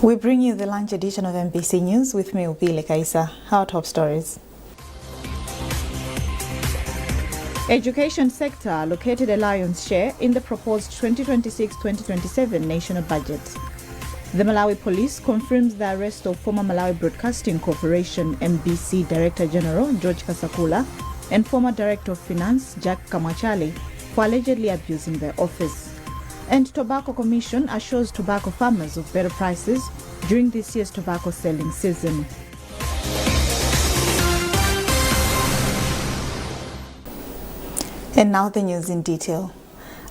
We bring you the lunch edition of MBC News with me, Upile Kaisa. Our top stories. Education sector allocated a lion's share in the proposed 2026-2027 national budget. The Malawi Police confirms the arrest of former Malawi Broadcasting Corporation MBC Director General George Kasakula and former Director of Finance Jack Kamwachali for allegedly abusing their office. And Tobacco Commission assures tobacco farmers of better prices during this year's tobacco selling season. And now the news in detail.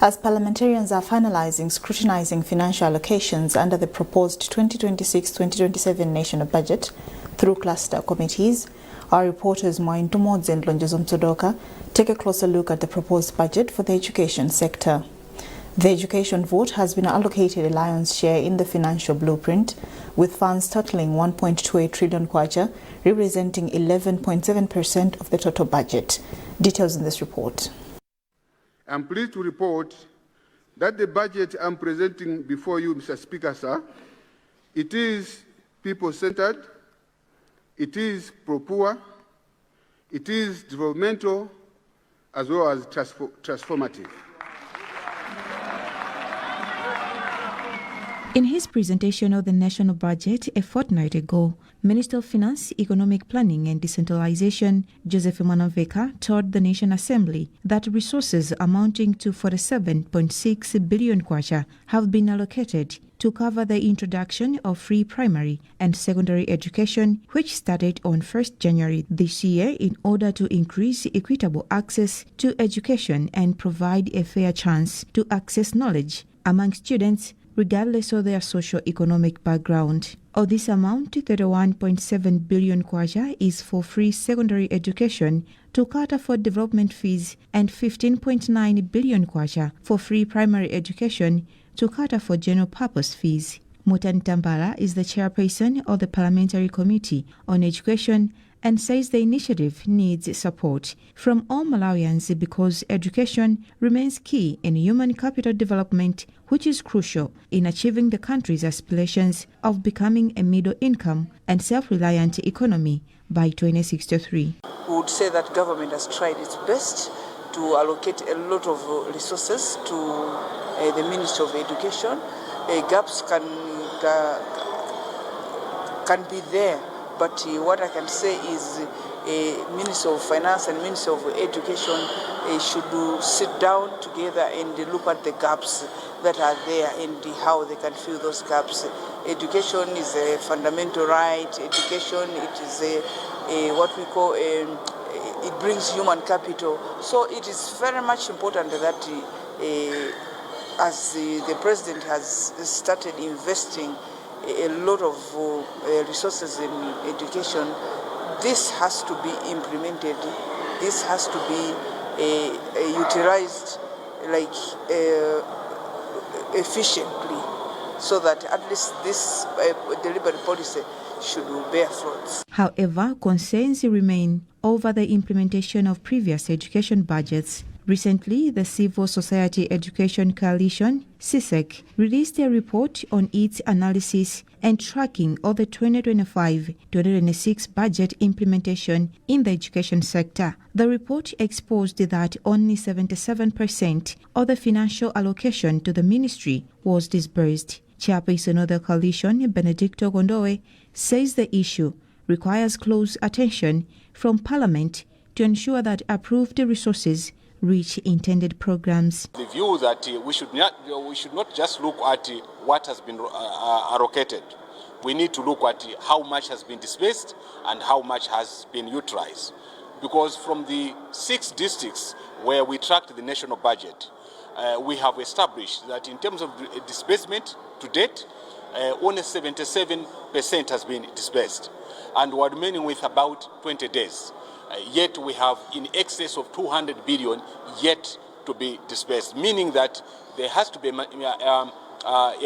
As parliamentarians are scrutinizing financial allocations under the proposed 2026-2027 national budget through cluster committees, our reporters Moin Tumodze and Lonjozom Sodoka take a closer look at the proposed budget for the education sector. The education vote has been allocated a lion's share in the financial blueprint, with funds totaling 1.28 trillion kwacha, representing 11.7% of the total budget. Details in this report. I'm pleased to report that the budget I'm presenting before you, Mr. Speaker, sir, it is people-centered, it is pro-poor, it is developmental, as well as transformative. In his presentation of the national budget a fortnight ago, Minister of Finance, Economic Planning and Decentralization, Joseph Mwanamveka, told the Nation Assembly that resources amounting to 47.6 billion kwacha have been allocated to cover the introduction of free primary and secondary education, which started on 1st January this year in order to increase equitable access to education and provide a fair chance to access knowledge among students regardless of their socio-economic background. Of this amount, 31.7 billion kwacha is for free secondary education to cater for development fees and 15.9 billion kwacha for free primary education to cater for general purpose fees. Mutan Tambala is the chairperson of the Parliamentary Committee on Education and says the initiative needs support from all Malawians because education remains key in human capital development, which is crucial in achieving the country's aspirations of becoming a middle-income and self-reliant economy by 2063. We would say that government has tried its best to allocate a lot of resources to the Ministry of Education. Gaps can be there. But what I can say is Minister of Finance and Minister of Education should sit down together and look at the gaps that are there and how they can fill those gaps. Education is a fundamental right. Education, it is what we call, it brings human capital. So it is very much important that as the President has started investing a lot of resources in education, this has to be implemented, this has to be utilized efficiently, so that at least this deliberate policy should bear fruits. However, concerns remain over the implementation of previous education budgets. Recently, the Civil Society Education Coalition, CSEC, released a report on its analysis and tracking of the 2025-2026 budget implementation in the education sector. The report exposed that only 77% of the financial allocation to the ministry was disbursed. Chairperson of the coalition, Benedicto Gondowe, says the issue requires close attention from Parliament to ensure that approved resources reach intended programs. The view that we should not just look at what has been allocated. We need to look at how much has been dispersed and how much has been utilized. Because from the 6 districts where we tracked the national budget, we have established that in terms of disbursement to date, only 77% has been disbursed, and we're remaining with about 20 days. Yet we have in excess of 200 billion yet to be dispersed, meaning that there has to be a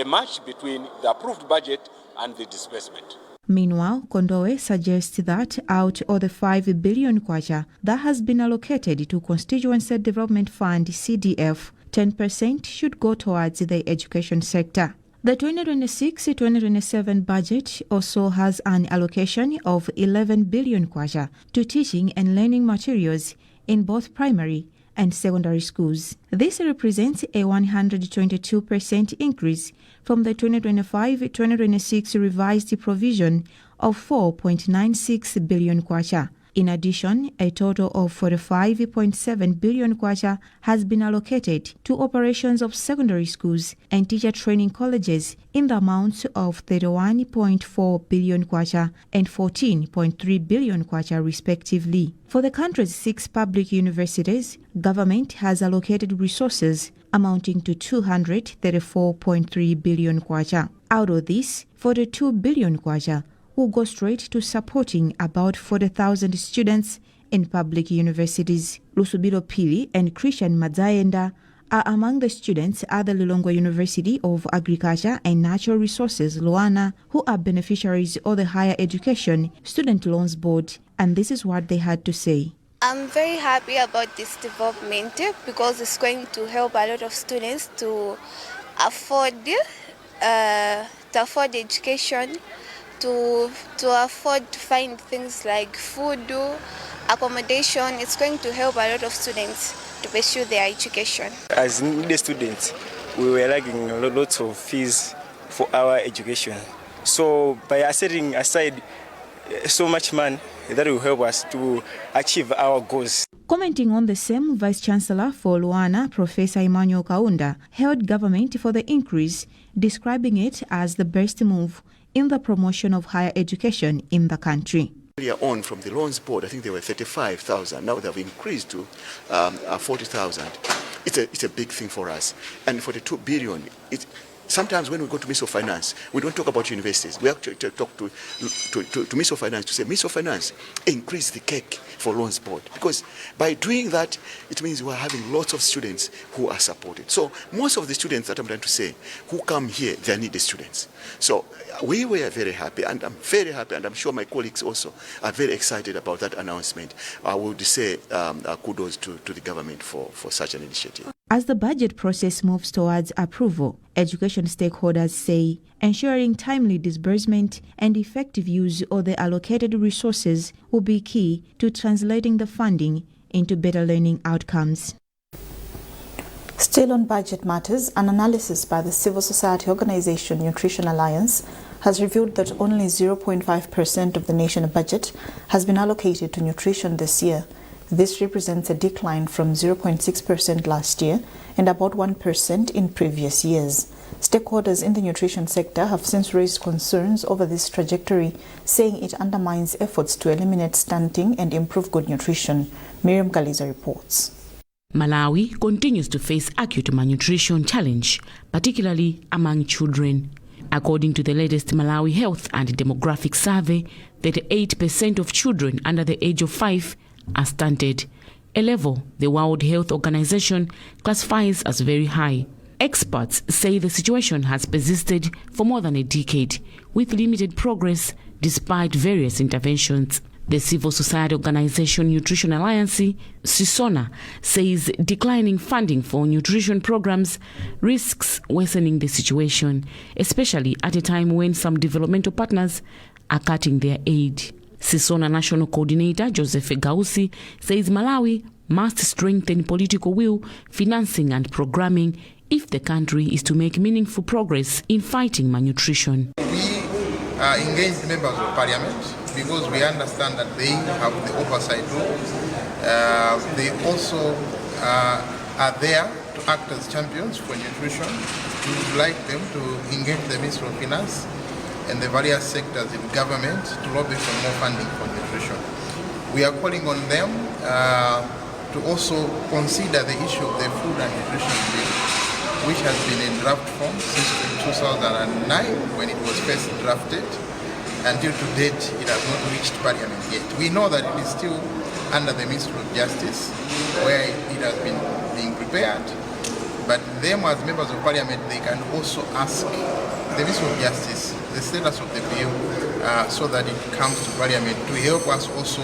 match between the approved budget and the disbursement. Meanwhile, Kondowe suggests that out of the 5 billion kwacha that has been allocated to Constituency Development Fund CDF, 10% should go towards the education sector. The 2026-2027 budget also has an allocation of 11 billion kwacha to teaching and learning materials in both primary and secondary schools. This represents a 122% increase from the 2025-2026 revised provision of 4.96 billion kwacha. In addition, a total of 45.7 billion kwacha has been allocated to operations of secondary schools and teacher training colleges in the amounts of 31.4 billion kwacha and 14.3 billion kwacha respectively. For the country's 6 public universities, government has allocated resources amounting to 234.3 billion kwacha. Out of this, 42 billion kwacha will go straight to supporting about 40,000 students in public universities. Lusubiro Pili and Christian Madzaenda are among the students at the Lilongwe University of Agriculture and Natural Resources, Luana, who are beneficiaries of the Higher Education Student Loans Board, and this is what they had to say. I'm very happy about this development because it's going to help a lot of students to afford education, to afford to find things like food, accommodation. It's going to help a lot of students to pursue their education. As needy students, we were lagging lots of fees for our education. So by setting aside so much money, that will help us to achieve our goals. Commenting on the same, Vice Chancellor for Luana, Professor Emmanuel Kaunda, hailed government for the increase, describing it as the best move in the promotion of higher education in the country. Earlier on from the loans board, I think they were 35,000. Now they have increased to 40,000. It's a big thing for us. And for the 2 billion, sometimes when we go to Minister of Finance, we don't talk about universities. We have to talk to Minister of Finance to say, Minister of Finance, increase the cake for loans board. Because by doing that, it means we are having lots of students who are supported. So most of the students that I'm trying to say, who come here, they are needy students. So we were very happy, and I'm very happy, and I'm sure my colleagues also are very excited about that announcement. I would say kudos to the government for such an initiative. As the budget process moves towards approval, education stakeholders say ensuring timely disbursement and effective use of the allocated resources will be key to translating the funding into better learning outcomes. Still on budget matters, an analysis by the civil society organization Nutrition Alliance has revealed that only 0.5% of the national budget has been allocated to nutrition this year. This represents a decline from 0.6% last year and about 1% in previous years. Stakeholders in the nutrition sector have since raised concerns over this trajectory, saying it undermines efforts to eliminate stunting and improve good nutrition. Miriam Galiza reports. Malawi continues to face acute malnutrition challenge, particularly among children. According to the latest Malawi Health and Demographic Survey, 38% of children under the age of 5 are stunted, a level the World Health Organization classifies as very high. Experts say the situation has persisted for more than a decade, with limited progress despite various interventions. The civil society organization Nutrition Alliance, CISONA, says declining funding for nutrition programs risks worsening the situation, especially at a time when some developmental partners are cutting their aid. CISONA National Coordinator Joseph Gausi says Malawi must strengthen political will, financing and programming if the country is to make meaningful progress in fighting malnutrition. We engaged members of parliament because we understand that they have the oversight role. They also are there to act as champions for nutrition. We would like them to engage the Ministry of Finance and the various sectors in government to lobby for more funding for nutrition. We are calling on them to also consider the issue of the food and nutrition bill, which has been in draft form since 2009 when it was first drafted. Until to date, it has not reached Parliament yet. We know that it is still under the Ministry of Justice, where it has been being prepared. But them as members of Parliament, they can also ask the Ministry of Justice the status of the bill so that it comes to Parliament to help us also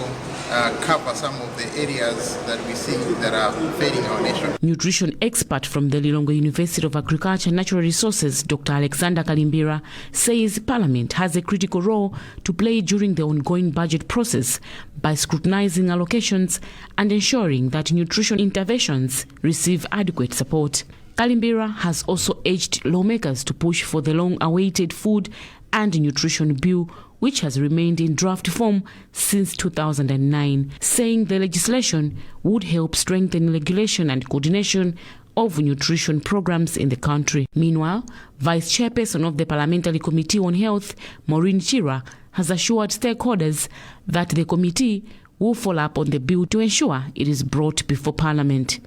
cover some of the areas that we see that are failing our nation. Nutrition expert from the Lilongwe University of Agriculture and Natural Resources, Dr. Alexander Kalimbira, says Parliament has a critical role to play during the ongoing budget process by scrutinizing allocations and ensuring that nutrition interventions receive adequate support. Kalimbira has also urged lawmakers to push for the long-awaited food and nutrition bill, which has remained in draft form since 2009, saying the legislation would help strengthen regulation and coordination of nutrition programs in the country. Meanwhile, Vice Chairperson of the Parliamentary Committee on Health, Maureen Chira, has assured stakeholders that the committee will follow up on the bill to ensure it is brought before Parliament.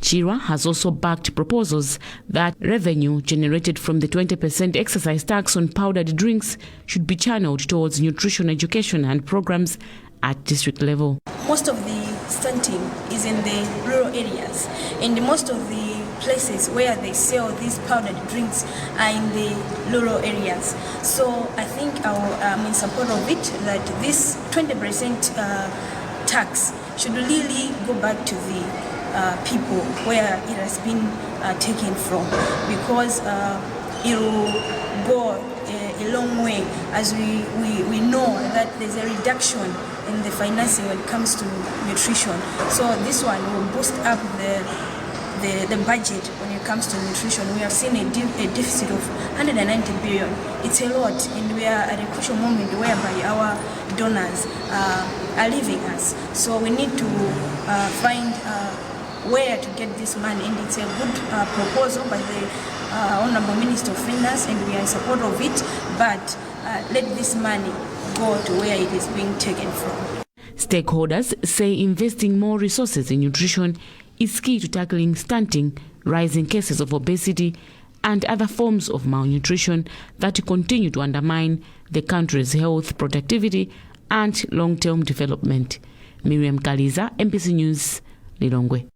Chira has also backed proposals that revenue generated from the 20% excise tax on powdered drinks should be channeled towards nutrition education and programs at district level. Most of the stunting is in the rural areas, and most of the places where they sell these powdered drinks are in the rural areas. So I think I'm in support of it, that this 20% tax should really go back to the people where it has been taken from, because it will go a long way, as we know that there's a reduction in the financing when it comes to nutrition. So this one will boost up the budget when it comes to nutrition. We have seen a deficit of 190 billion. It's a lot, and we are at a crucial moment whereby our donors are leaving us. So we need to find where to get this money, and it's a good proposal by the Honorable Minister of Finance, and we are in support of it, but let this money go to where it is being taken from. Stakeholders say investing more resources in nutrition is key to tackling stunting, rising cases of obesity, and other forms of malnutrition that continue to undermine the country's health, productivity, and long-term development. Miriam Kaliza, MPC News, Lilongwe.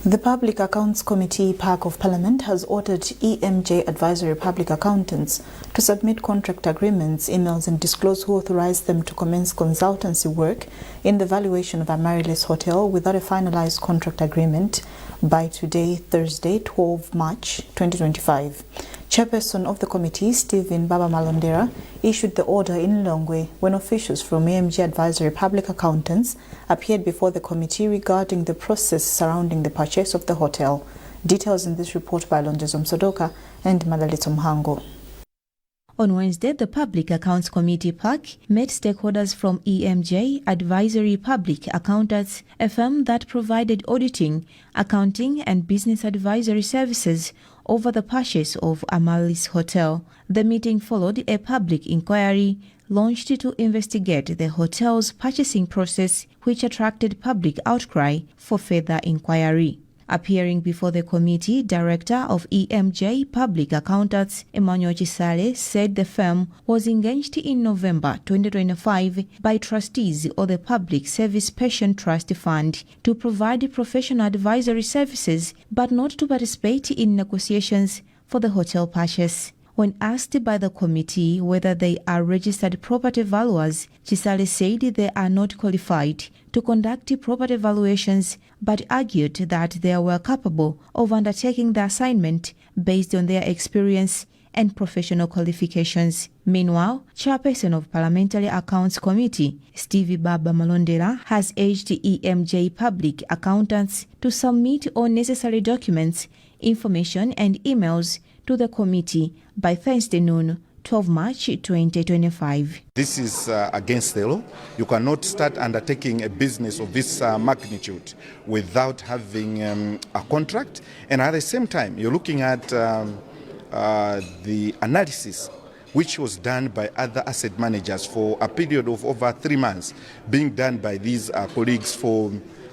The Public Accounts Committee PAC of Parliament has ordered EMJ Advisory Public Accountants to submit contract agreements, emails and disclose who authorized them to commence consultancy work in the valuation of Amaryllis Hotel without a finalized contract agreement by today, Thursday, 12 March 2025. Chairperson of the committee, Stephen Baba Malondera, issued the order in Lilongwe when officials from EMG Advisory Public Accountants appeared before the committee regarding the process surrounding the purchase of the hotel. Details in this report by Lonjezo Msodoka and Madalito Mhango. On Wednesday, the Public Accounts Committee PAC met stakeholders from EMJ Advisory Public Accountants, a firm that provided auditing, accounting and business advisory services over the purchase of Amaryllis Hotel. The meeting followed a public inquiry launched to investigate the hotel's purchasing process, which attracted public outcry for further inquiry. Appearing before the committee, Director of EMJ Public Accountants, Emmanuel Chisale, said the firm was engaged in November 2025 by trustees of the Public Service Pension Trust Fund to provide professional advisory services, but not to participate in negotiations for the hotel purchase. When asked by the committee whether they are registered property valuers, Chisale said they are not qualified to conduct property valuations, but argued that they were capable of undertaking the assignment based on their experience and professional qualifications. Meanwhile, Chairperson of Parliamentary Accounts Committee, Stevie Baba Malondera, has urged EMJ Public Accountants to submit all necessary documents, information and emails to the committee by Thursday noon, 12 March 2025. This is against the law. You cannot start undertaking a business of this magnitude without having a contract. And at the same time, you're looking at the analysis which was done by other asset managers for a period of over 3 months, being done by these colleagues for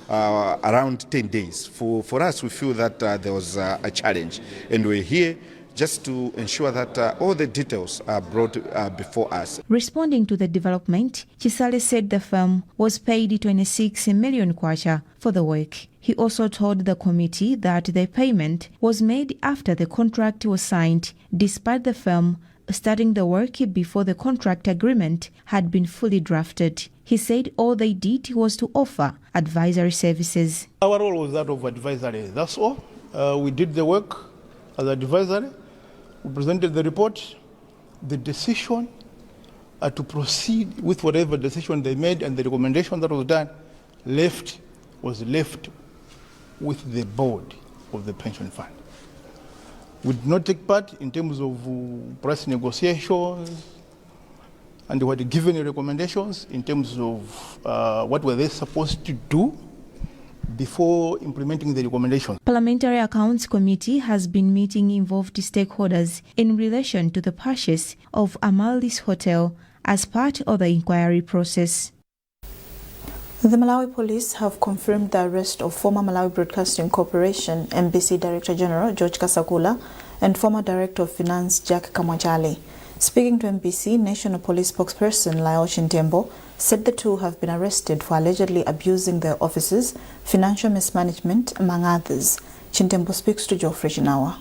around 10 days. For us, we feel that there was a challenge. And we're here just to ensure that all the details are brought before us. Responding to the development, Chisale said the firm was paid 26 million kwacha for the work. He also told the committee that the payment was made after the contract was signed, despite the firm starting the work before the contract agreement had been fully drafted. He said all they did was to offer advisory services. Our role was that of advisory, that's all. We did the work as advisory. We presented the report, the decision to proceed with whatever decision they made, and the recommendation that was done was left with the board of the pension fund. We did not take part in terms of price negotiations, and we had given recommendations in terms of what were they supposed to do before implementing the recommendations. Parliamentary Accounts Committee has been meeting involved stakeholders in relation to the purchase of Amaldi's Hotel as part of the inquiry process. The Malawi police have confirmed the arrest of former Malawi Broadcasting Corporation MBC Director General George Kasakula and former Director of Finance Jack Kamwachali. Speaking to MBC, National Police spokesperson Lyle Chintembo said the two have been arrested for allegedly abusing their offices, financial mismanagement, among others. Chintembo speaks to Geoffrey Chinawa.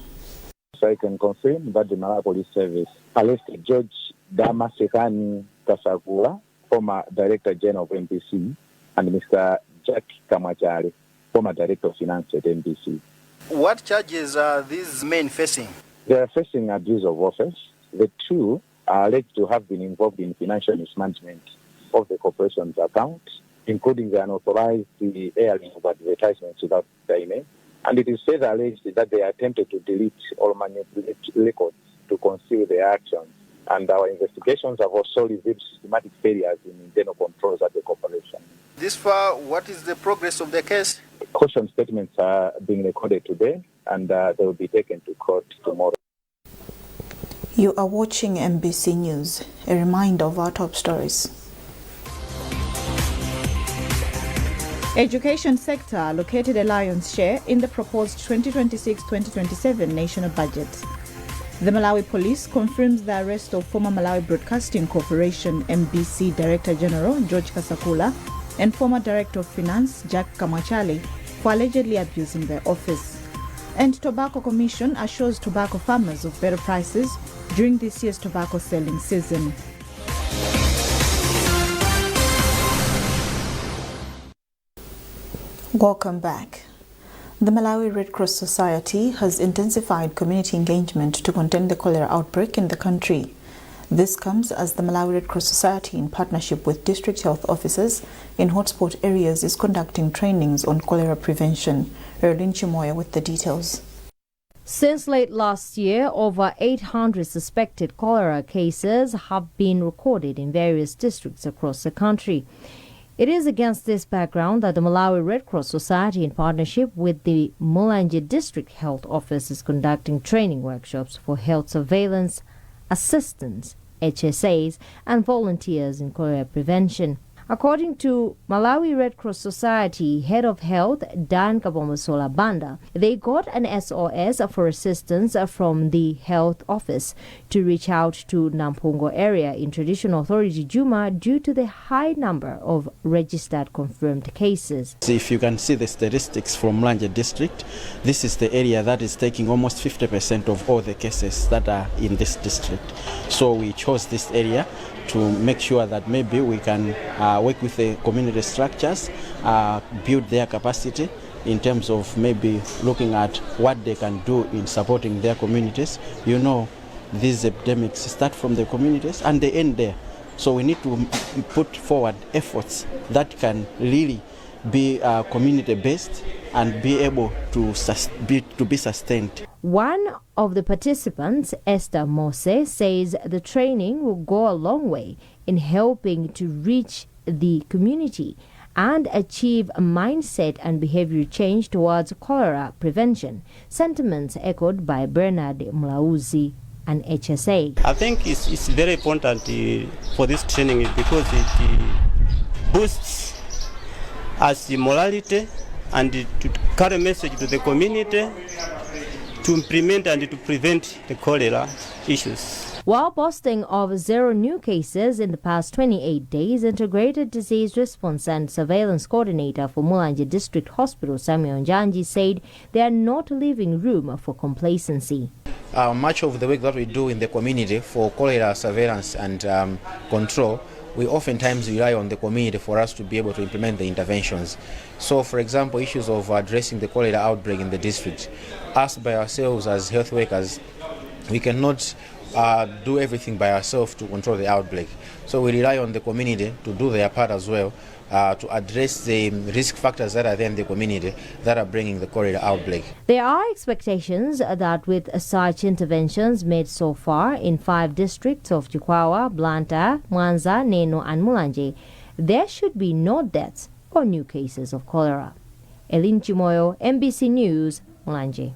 So I can confirm that the Malawi Police Service arrested George Damasekani Kasakula, former Director General of MBC, and Mr. Jack Kamwachali, former Director of Finance at MBC. What charges are these men facing? They are facing abuse of office. The two are alleged to have been involved in financial mismanagement of the corporation's account, including the unauthorized airing of advertisements without payment. And it is further alleged that they attempted to delete or manipulate records to conceal their actions. And our investigations have also revealed systematic failures in internal controls at the corporation. This far, what is the progress of the case? Caution statements are being recorded today, and they will be taken to court tomorrow. You are watching MBC News. A reminder of our top stories. Education sector allocated a lion's share in the proposed 2026-2027 national budget. The Malawi Police confirms the arrest of former Malawi Broadcasting Corporation MBC Director General George Kasakula and former Director of Finance Jack Kamwachali for allegedly abusing their office. And Tobacco Commission assures tobacco farmers of better prices during this year's tobacco selling season. Welcome back. The Malawi Red Cross Society has intensified community engagement to contain the cholera outbreak in the country. This comes as the Malawi Red Cross Society, in partnership with district health officers in hotspot areas, is conducting trainings on cholera prevention. Erlin Chimoya with the details. Since late last year, over 800 suspected cholera cases have been recorded in various districts across the country. It is against this background that the Malawi Red Cross Society, in partnership with the Mulanje District Health Office, is conducting training workshops for health surveillance, assistance, HSAs, and volunteers in cholera prevention. According to Malawi Red Cross Society Head of Health Dan Kabomosola Banda, they got an SOS for assistance from the health office to reach out to Nampungo area in Traditional Authority Juma due to the high number of registered confirmed cases. If you can see the statistics from Mulanje district, this is the area that is taking almost 50% of all the cases that are in this district. So we chose this area to make sure that maybe we can work with the community structures, build their capacity in terms of maybe looking at what they can do in supporting their communities. You know, these epidemics start from the communities and they end there. So we need to put forward efforts that can really be community-based and be able to be sustained. One of the participants, Esther Mose, says the training will go a long way in helping to reach the community and achieve a mindset and behavior change towards cholera prevention, sentiments echoed by Bernard Mlauzi and HSA. I think it's very important for this training because it boosts us the morality and to carry a message to the community to implement and to prevent the cholera issues. While boasting of 0 new cases in the past 28 days, Integrated Disease Response and Surveillance Coordinator for Mulanje District Hospital, Samuel Njanji, said they are not leaving room for complacency. Much of the work that we do in the community for cholera surveillance and control, we oftentimes rely on the community for us to be able to implement the interventions. So, for example, issues of addressing the cholera outbreak in the district, us by ourselves as health workers, we cannot do everything by ourselves to control the outbreak. So we rely on the community to do their part as well, to address the risk factors that are there in the community that are bringing the cholera outbreak. There are expectations that with such interventions made so far in 5 districts of Chikwawa, Blantyre, Mwanza, Neno and Mulanje, there should be no deaths or new cases of cholera. Elin Chimoyo, MBC News, Mulanje.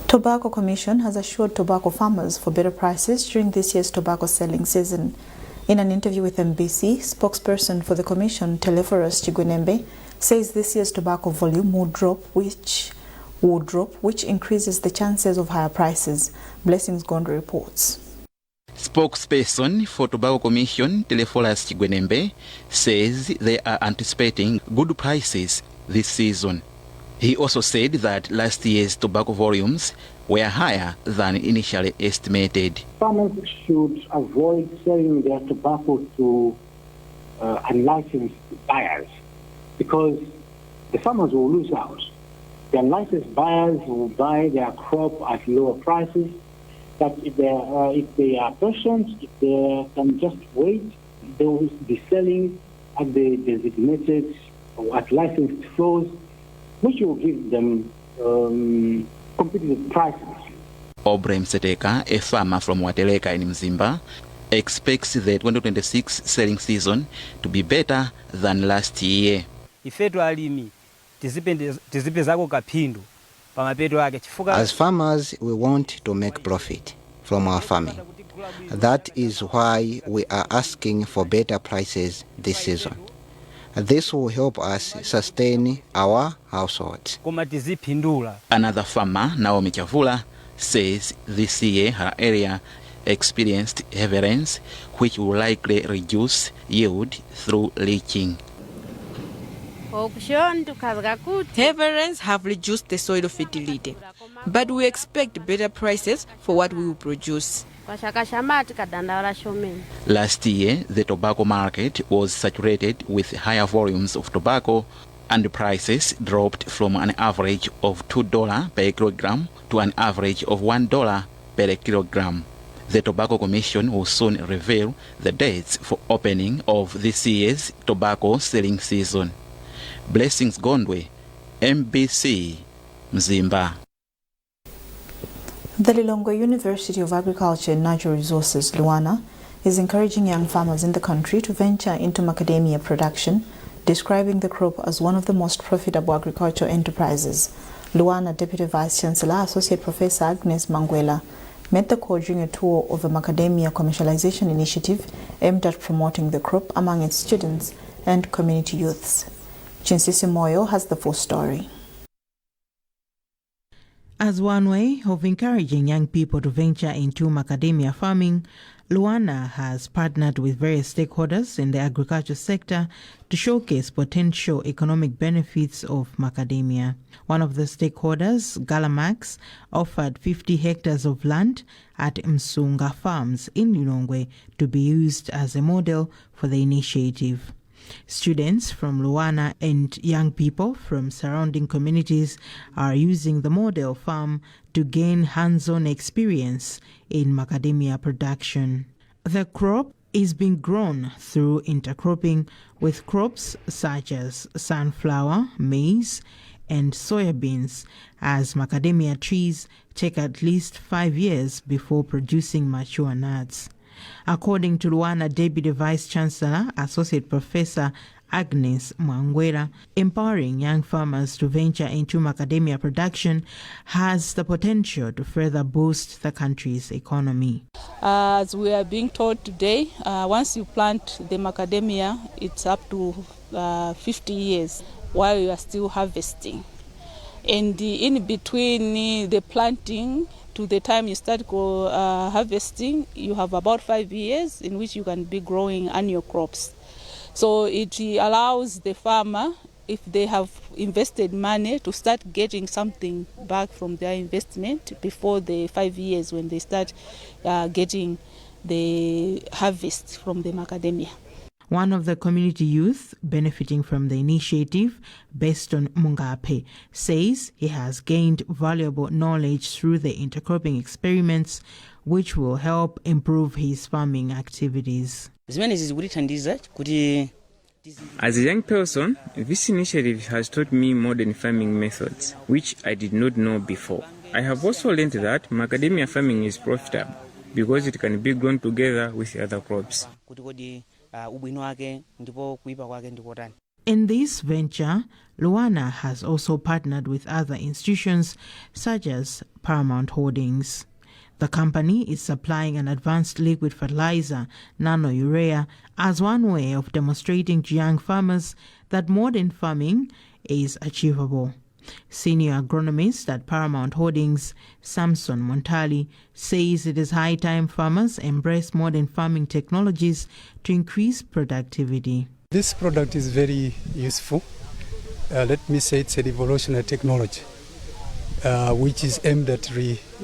Tobacco Commission has assured tobacco farmers for better prices during this year's tobacco selling season. In an interview with MBC, spokesperson for the Commission, Teleforos Chigwenembe, says this year's tobacco volume will drop, which increases the chances of higher prices. Blessings Gondwe reports. Spokesperson for Tobacco Commission, Teleforos Chigwenembe, says they are anticipating good prices this season. He also said that last year's tobacco volumes were higher than initially estimated. Farmers should avoid selling their tobacco to unlicensed buyers because the farmers will lose out. The unlicensed buyers will buy their crop at lower prices, but if they are patient, if they can just wait, they will be selling at the designated or at licensed floors, which will give them competitive prices. Obrem Seteka, a farmer from Wateleka in Mzimba, expects the 2026 selling season to be better than last year. As farmers, we want to make profit from our farming. That is why we are asking for better prices this season. This will help us sustain our households. Another farmer, Naomi Chavula, says this year her area experienced heavy rains, which will likely reduce yield through leaching. Heavy rains have reduced the soil fertility, but we expect better prices for what we will produce. Last year, the tobacco market was saturated with higher volumes of tobacco, and the prices dropped from an average of $2 per kilogram to an average of $1 per kilogram. The Tobacco Commission will soon reveal the dates for opening of this year's tobacco selling season. Blessings Gondwe, MBC, Mzimba. The Lilongwe University of Agriculture and Natural Resources, Luana, is encouraging young farmers in the country to venture into macadamia production, describing the crop as one of the most profitable agricultural enterprises. Luana Deputy Vice Chancellor, Associate Professor Agnes Mangwela, met the call during a tour of a macadamia commercialization initiative aimed at promoting the crop among its students and community youths. Chinsisi Moyo has the full story. As one way of encouraging young people to venture into macadamia farming, Luana has partnered with various stakeholders in the agriculture sector to showcase potential economic benefits of macadamia. One of the stakeholders, Galamax, offered 50 hectares of land at Msunga Farms in Lilongwe to be used as a model for the initiative. Students from Luana and young people from surrounding communities are using the model farm to gain hands-on experience in macadamia production. The crop is being grown through intercropping with crops such as sunflower, maize, and soybeans, as macadamia trees take at least 5 years before producing mature nuts. According to Luana Deputy Vice Chancellor, Associate Professor Agnes Mangwela, empowering young farmers to venture into macadamia production has the potential to further boost the country's economy. As we are being told today, once you plant the macadamia, it's up to 50 years while you are still harvesting. And in between the planting to the time you start harvesting, you have about 5 years in which you can be growing annual crops. So it allows the farmer, if they have invested money, to start getting something back from their investment before the 5 years when they start getting the harvest from the macadamia. One of the community youth benefiting from the initiative, Beston Mungape, says he has gained valuable knowledge through the intercropping experiments, which will help improve his farming activities. As a young person, this initiative has taught me modern farming methods, which I did not know before. I have also learned that macadamia farming is profitable because it can be grown together with other crops. In this venture, Luana has also partnered with other institutions such as Paramount Holdings. The company is supplying an advanced liquid fertilizer, nano-urea, as one way of demonstrating to young farmers that modern farming is achievable. Senior agronomist at Paramount Holdings, Samson Montali, says it is high time farmers embrace modern farming technologies to increase productivity. This product is very useful. Let me say it's a revolutionary technology, which is aimed at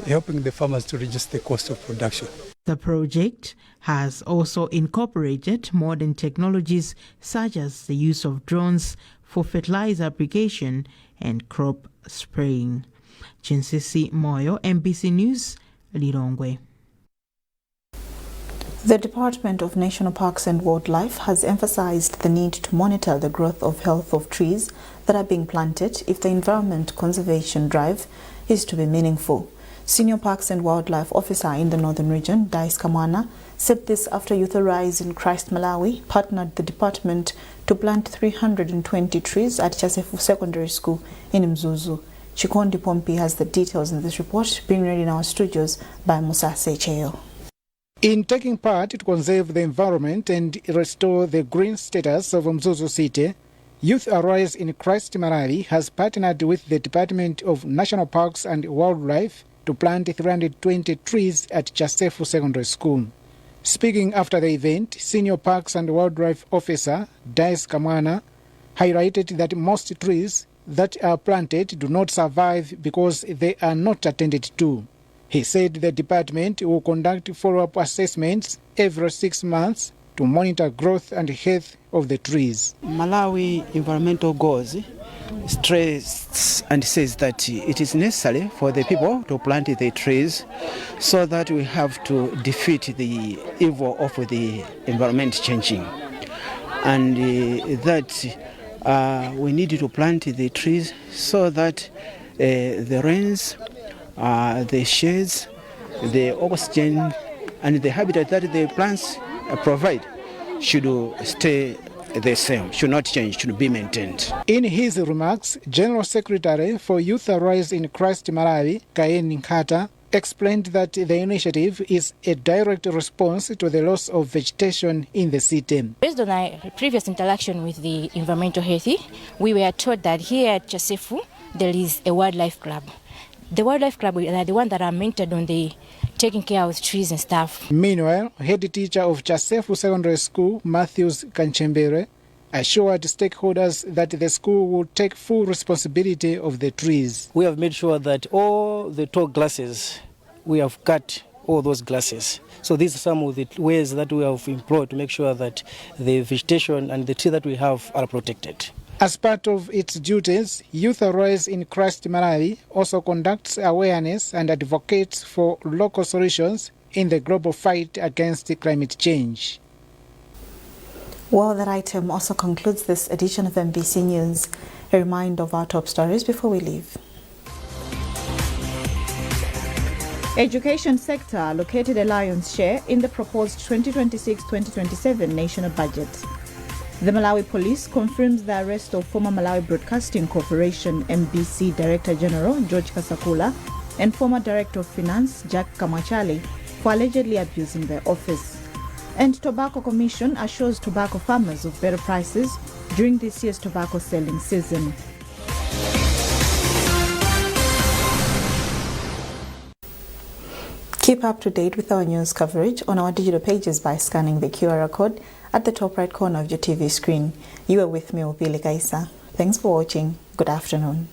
helping the farmers to reduce the cost of production. The project has also incorporated modern technologies such as the use of drones for fertilizer application and crop spraying. Chinsisi Moyo, MBC News, Lilongwe. The Department of National Parks and Wildlife has emphasized the need to monitor the growth of health of trees that are being planted if the environment conservation drive is to be meaningful. Senior Parks and Wildlife Officer in the Northern Region, Dice Kamwana, said this after Youth Arise in Christ, Malawi partnered the department to plant 320 trees at Chasefu Secondary School in Mzuzu. Chikondi Pompi has the details in this report, being read in our studios by Musa Secheo. In taking part to conserve the environment and restore the green status of Mzuzu City, Youth Arise in Christ, Malawi has partnered with the Department of National Parks and Wildlife to plant 320 trees at Chasefu Secondary School. Speaking after the event, Senior Parks and Wildlife Officer Dice Kamwana highlighted that most trees that are planted do not survive because they are not attended to. He said the department will conduct follow-up assessments every 6 months to monitor growth and health of the trees. Malawi environmental goals stress and says that it is necessary for the people to plant the trees so that we have to defeat the evil of the environment changing, and that we need to plant the trees so that the rains, the shades, the oxygen and the habitat that the plants provide should stay the same, should not change, should be maintained. In his remarks, General Secretary for Youth Arise in Christ, Malawi, Nkhani, explained that the initiative is a direct response to the loss of vegetation in the city. Based on our previous interaction with the environmental healthy, we were told that here at Chasefu there is a wildlife club. The wildlife club are the ones that are mentored on the taking care of trees and stuff. Meanwhile, head teacher of Chasefu Secondary School, Matthews Kanchembere, assured stakeholders that the school will take full responsibility of the trees. We have made sure that all the tall grasses, we have cut all those grasses. So these are some of the ways that we have employed to make sure that the vegetation and the trees that we have are protected. As part of its duties, Youth Arise in Christ, Malawi also conducts awareness and advocates for local solutions in the global fight against climate change. Well, that item also concludes this edition of MBC News. A reminder of our top stories before we leave. Education sector allocated a lion's share in the proposed 2026-2027 national budget. The Malawi Police confirms the arrest of former Malawi Broadcasting Corporation MBC Director General George Kasakula and former Director of Finance Jack Kamachali for allegedly abusing their office. And Tobacco Commission assures tobacco farmers of better prices during this year's tobacco selling season. Keep up to date with our news coverage on our digital pages by scanning the QR code at the top right corner of your TV screen. You are with me, Opili Kaisa. Thanks for watching. Good afternoon.